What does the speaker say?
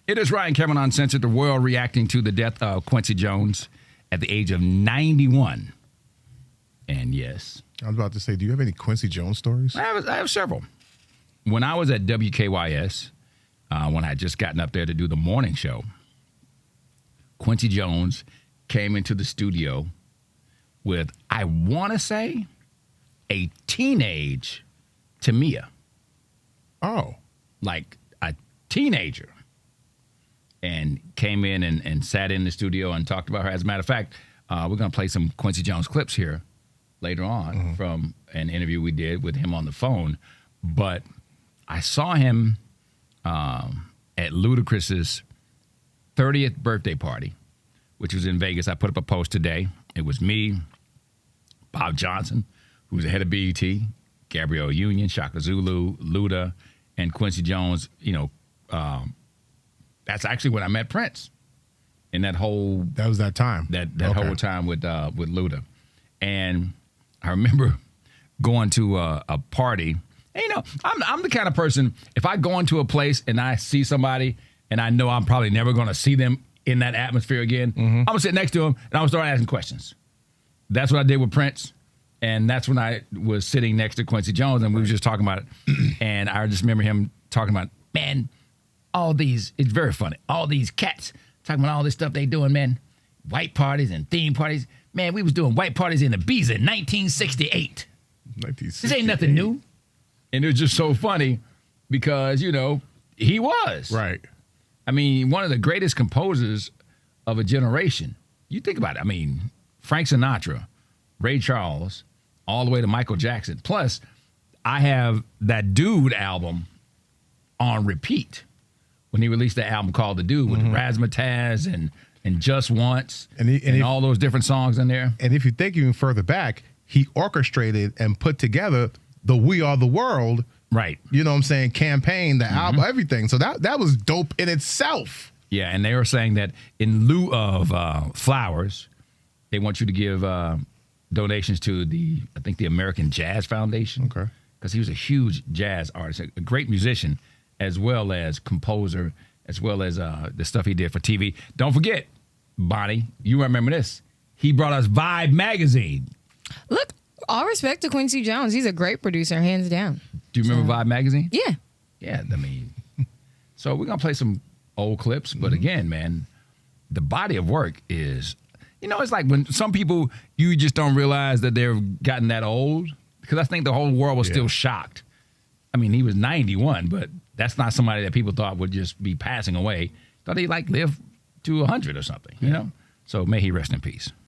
It is Ryan Kevin Uncensored, the world reacting to the death of Quincy Jones at the age of 91. And yes. I was about to say, do you have any Quincy Jones stories? I have several. When I was at WKYS, when I had just gotten up there to do the morning show, Quincy Jones came into the studio with, I want to say, a teenage Tamia. Oh. Like a teenager. And came in and sat in the studio and talked about her. As a matter of fact, we're going to play some Quincy Jones clips here later on from an interview we did with him on the phone. But I saw him at Ludacris's 30th birthday party, which was in Vegas. I put up a post today. It was me, Bob Johnson, who was the head of BET, Gabrielle Union, Shaka Zulu, Luda, and Quincy Jones. You know, that's actually when I met Prince. In that whole that was that time. That whole time with Luda. And I remember going to a party. And, you know, I'm the kind of person, if I go into a place and I see somebody and I know I'm probably never going to see them in that atmosphere again, I'm going to sit next to them and I'm going to start asking questions. That's what I did with Prince. And that's when I was sitting next to Quincy Jones and we were just talking about it. And I just remember him talking about, man, all these, it's very funny, all these cats talking about all this stuff they doing, man. White parties and theme parties. Man, we was doing white parties in Ibiza in 1968. This ain't nothing new. And it was just so funny because, you know, he was. Right. I mean, one of the greatest composers of a generation. You think about it. I mean, Frank Sinatra, Ray Charles, all the way to Michael Jackson. Plus, I have that Dude album on repeat. When he released the album called The Dude with Razzmatazz and Just Once and all those different songs in there. And if you think even further back, he orchestrated and put together the We Are the World, right? You know what I'm saying? Campaign, the album, everything. So that was dope in itself. Yeah, and they were saying that in lieu of flowers, they want you to give donations to I think the American Jazz Foundation. Okay. Because he was a huge jazz artist, a great musician, as well as composer, as well as the stuff he did for TV. Don't forget, Bonnie, you remember this. He brought us Vibe magazine. Look, all respect to Quincy Jones. He's a great producer, hands down. Do you remember Vibe magazine? Yeah. Yeah, I mean, so we're going to play some old clips. But again, man, the body of work is, you know, it's like when some people, you just don't realize that they've gotten that old. Because I think the whole world was still shocked. I mean, he was 91, but that's not somebody that people thought would just be passing away. Thought he'd like live to 100 or something, you know? So may he rest in peace.